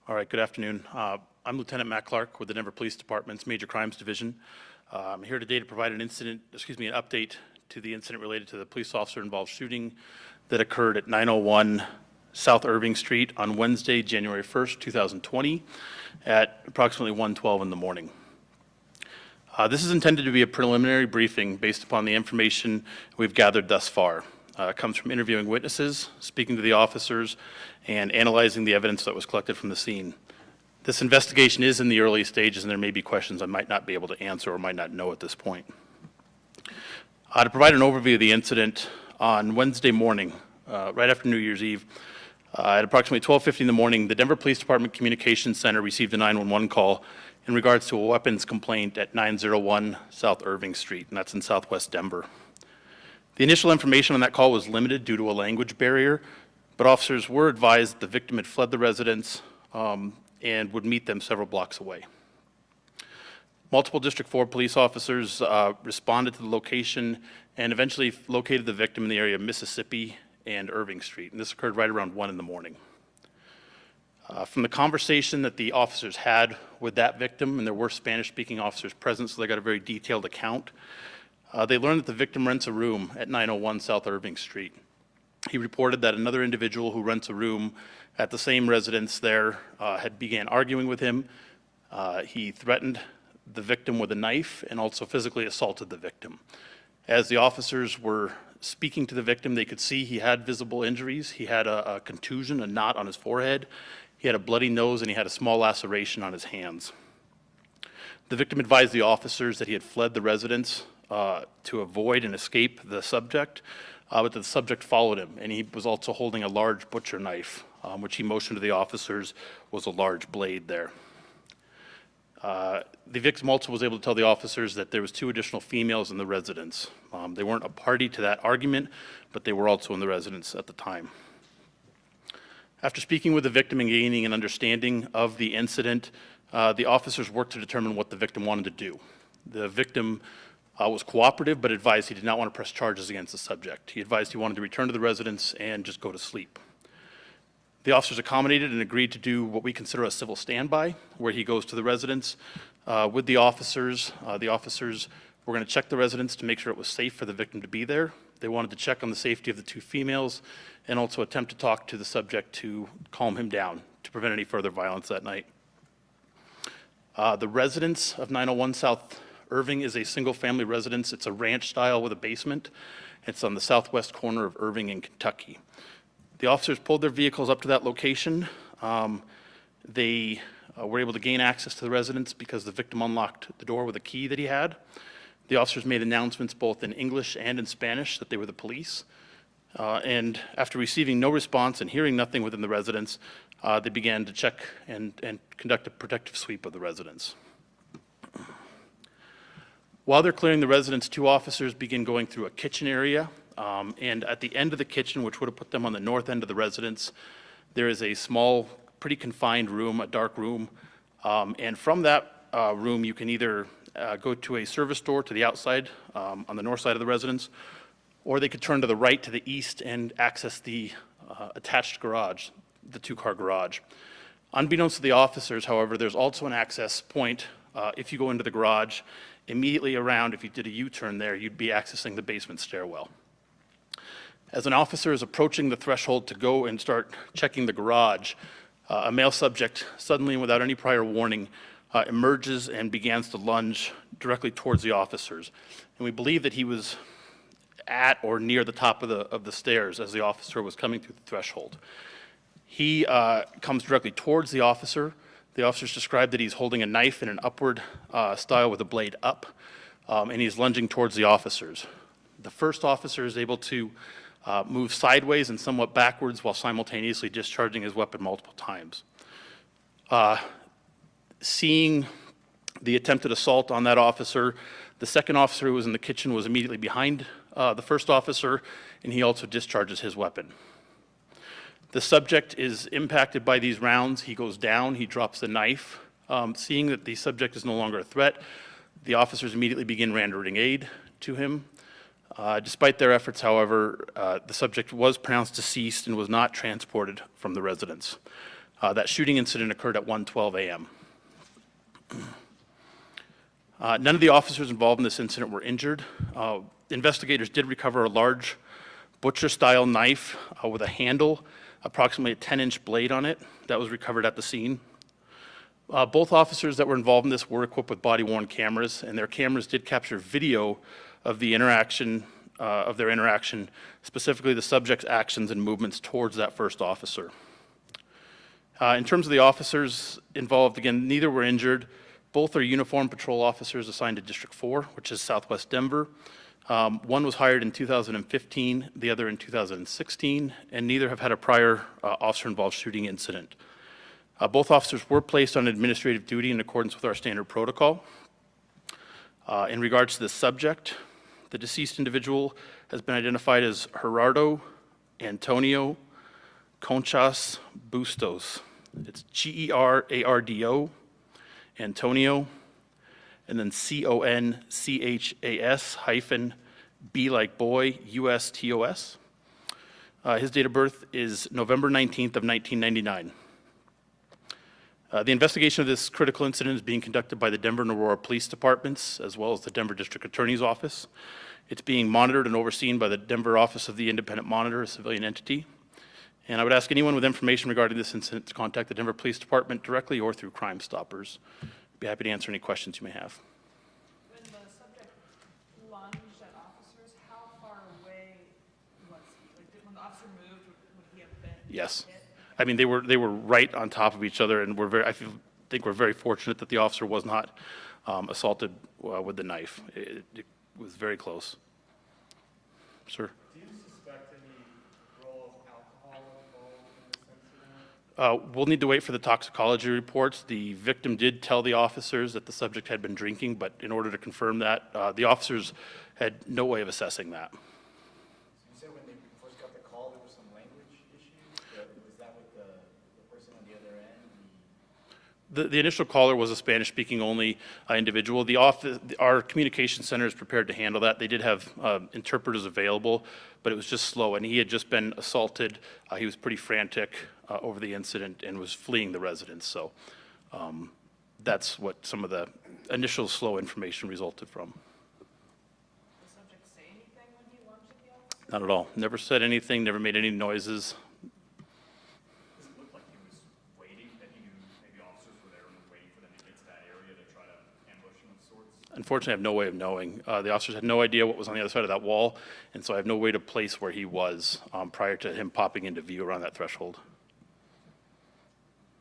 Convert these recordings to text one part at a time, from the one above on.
All right, good afternoon. I'm Lieutenant Matt Clark with the Denver Police Department's Major Crimes Division. I'm here today to provide an update to the incident related to the police officer involved shooting that occurred at 901 South Irving Street on Wednesday, January 1st, 2020 at approximately 1:12 in the morning. This is intended to be a preliminary briefing based upon the information we've gathered thus far. It comes from interviewing witnesses, speaking to the officers, and analyzing the evidence that was collected from the scene. This investigation is in the early stages, and there may be questions I might not be able to answer or might not know at this point. To provide an overview of the incident, on Wednesday morning, right after New Year's Eve, at approximately 12:50 in the morning, the Denver Police Department Communications Center received a 911 call in regards to a weapons complaint at 901 South Irving Street, and that's in southwest Denver. The initial information on that call was limited due to a language barrier, but officers were advised that the victim had fled the residence and would meet them several blocks away. Multiple District 4 police officers responded to the location and eventually located the victim in the area of Mississippi and Irving Street, and this occurred right around 1 in the morning. From the conversation that the officers had with that victim, and there were Spanish-speaking officers present, so they got a very detailed account, they learned that the victim rents a room at 901 South Irving Street. He reported that another individual who rents a room at the same residence there had began arguing with him. He threatened the victim with a knife and also physically assaulted the victim. As the officers were speaking to the victim, they could see he had visible injuries. He had a contusion, a knot on his forehead. He had a bloody nose, and he had a small laceration on his hands. The victim advised the officers that he had fled the residence to avoid and escape the subject, but the subject followed him, and he was also holding a large butcher knife, which he motioned to the officers was a large blade there. The victim also was able to tell the officers that there was 2 additional females in the residence. They weren't a party to that argument, but they were also in the residence at the time. After speaking with the victim and gaining an understanding of the incident, the officers worked to determine what the victim wanted to do. The victim was cooperative, but advised he did not want to press charges against the subject. He advised he wanted to return to the residence and just go to sleep. The officers accommodated and agreed to do what we consider a civil standby, where he goes to the residence with the officers. The officers were going to check the residence to make sure it was safe for the victim to be there. They wanted to check on the safety of the 2 females and also attempt to talk to the subject to calm him down to prevent any further violence that night. The residence of 901 South Irving is a single-family residence. It's a ranch style with a basement. It's on the southwest corner of Irving and Kentucky. The officers pulled their vehicles up to that location. They were able to gain access to the residence because the victim unlocked the door with a key that he had. The officers made announcements both in English and in Spanish that they were the police. And after receiving no response and hearing nothing within the residence, they began to check and conduct a protective sweep of the residence. While they're clearing the residence, 2 officers begin going through a kitchen area. And at the end of the kitchen, which would have put them on the north end of the residence, there is a small, pretty confined room, a dark room. And from that room, you can either go to a service door to the outside on the north side of the residence, or they could turn to the right to the east and access the attached garage, the 2-car garage. Unbeknownst to the officers, however, there's also an access point. If you go into the garage, immediately around, if you did a U-turn there, you'd be accessing the basement stairwell. As an officer is approaching the threshold to go and start checking the garage, a male subject suddenly and without any prior warning emerges and begins to lunge directly towards the officers. And we believe that he was at or near the top of the stairs as the officer was coming through the threshold. He comes directly towards the officer. The officers described that he's holding a knife in an upward style with a blade up, and he's lunging towards the officers. The first officer is able to move sideways and somewhat backwards while simultaneously discharging his weapon multiple times. Seeing the attempted assault on that officer, the second officer who was in the kitchen was immediately behind the first officer, and he also discharges his weapon. The subject is impacted by these rounds. He goes down, he drops the knife. Seeing that the subject is no longer a threat, the officers immediately begin rendering aid to him. Despite their efforts, however, the subject was pronounced deceased and was not transported from the residence. That shooting incident occurred at 1:12 a.m. None of the officers involved in this incident were injured. Investigators did recover a large butcher-style knife with a handle, approximately a 10-inch blade on it, that was recovered at the scene. Both officers that were involved in this were equipped with body-worn cameras, and their cameras did capture video of the interaction, of their interaction, specifically the subject's actions and movements towards that first officer. In terms of the officers involved, again, neither were injured. Both are uniformed patrol officers assigned to District 4, which is Southwest Denver. One was hired in 2015, the other in 2016, and neither have had a prior officer-involved shooting incident. Both officers were placed on administrative duty in accordance with our standard protocol. In regards to the subject, the deceased individual has been identified as Gerardo Antonio Conchas Bustos. It's Gerardo Antonio, and then Conchas hyphen B like boy, USTOS. His date of birth is November 19th of 1999. The investigation of this critical incident is being conducted by the Denver and Aurora Police Departments, as well as the Denver District Attorney's Office. It's being monitored and overseen by the Denver Office of the Independent Monitor, a civilian entity. And I would ask anyone with information regarding this incident to contact the Denver Police Department directly or through Crime Stoppers. I'd be happy to answer any questions you may have. When the subject lunged at officers, how far away was he? Like, when the officer moved, would he have been Yes. hit? I mean, they were right on top of each other, and I think we're very fortunate that the officer was not assaulted with the knife. It was very close. Sir? Do you suspect any role of alcohol involved in this incident? We'll need to wait for the toxicology reports. The victim did tell the officers that the subject had been drinking, but in order to confirm that, the officers had no way of assessing that. So you said when they first got the call, there was some language issues? Was that with the person on the other end? The initial caller was a Spanish-speaking only individual. Our communication center is prepared to handle that. They did have interpreters available, but it was just slow, and he had just been assaulted. He was pretty frantic over the incident and was fleeing the residence. So that's what some of the initial slow information resulted from. Did the subject say anything when he lunged at the officer? Not at all. Never said anything, never made any noises. Does it look like he was waiting, that he knew maybe officers were there and was waiting for them to get to that area to try to ambush him of sorts? Unfortunately, I have no way of knowing. The officers had no idea what was on the other side of that wall, and so I have no way to place where he was prior to him popping into view around that threshold.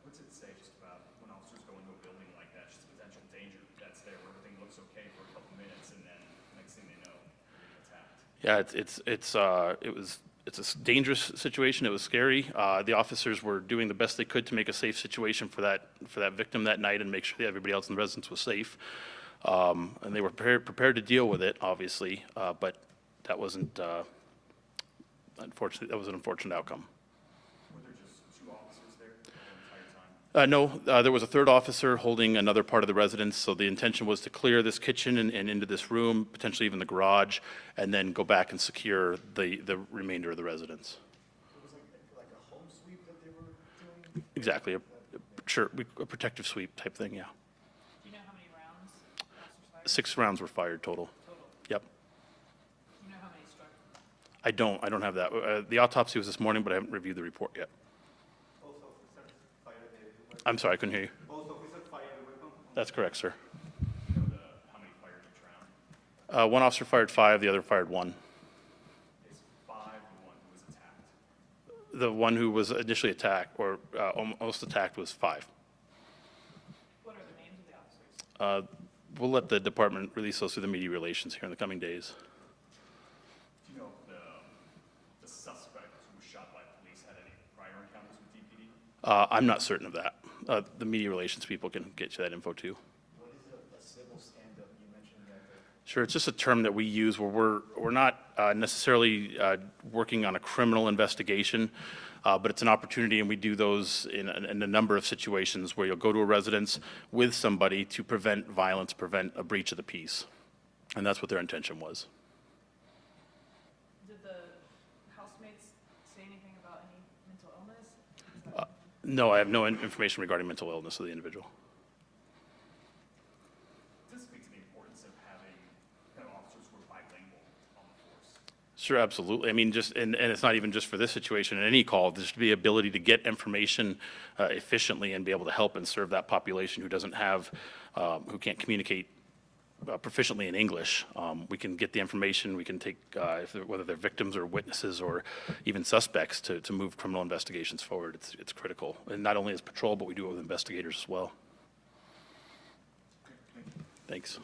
What's it say just about when officers go into a building like that, just potential danger that's there where everything looks okay for a couple minutes and then next thing they know, they're getting attacked? Yeah, it's a dangerous situation. It was scary. The officers were doing the best they could to make a safe situation for that victim that night and make sure that everybody else in the residence was safe. And they were prepared to deal with it, obviously, but that wasn't unfortunately, that was an unfortunate outcome. Were there just two officers there the whole entire time? No, there was a third officer holding another part of the residence, so the intention was to clear this kitchen and into this room, potentially even the garage, and then go back and secure the remainder of the residence. It was like a home sweep that they were doing? Exactly, a protective sweep type thing, yeah. Do you know how many rounds the officers fired? 6 rounds were fired total. Total. Yep. Do you know how many struck? I don't have that. The autopsy was this morning, but I haven't reviewed the report yet. Both officers fired the weapon? I'm sorry, I couldn't hear you. Both officers fired the weapon? That's correct, sir. You know how many fired each round? One officer fired 5, the other fired 1. Is 5 the one who was attacked? The one who was initially attacked, or almost attacked, was 5. What are the names of the officers? We'll let the department release those through the media relations here in the coming days. Do you know if the suspect who was shot by police had any prior encounters with DPD? I'm not certain of that. The media relations people can get you that info too. What is a civil stand-up? You mentioned that. Sure, it's just a term that we use where we're not necessarily working on a criminal investigation, but it's an opportunity, and we do those in a number of situations where you'll go to a residence with somebody to prevent violence, prevent a breach of the peace. And that's what their intention was. Did the housemates say anything about any mental illness? No, I have no information regarding mental illness of the individual. Does this speak to the importance of having kind of officers who are bilingual on the force? Sure, absolutely. I mean, and it's not even just for this situation. In any call, there's the ability to get information efficiently and be able to help and serve that population who doesn't have, who can't communicate proficiently in English. We can get the information. We can take, whether they're victims or witnesses or even suspects, to move criminal investigations forward. It's critical, and not only as patrol, but we do it with investigators as well. Thanks.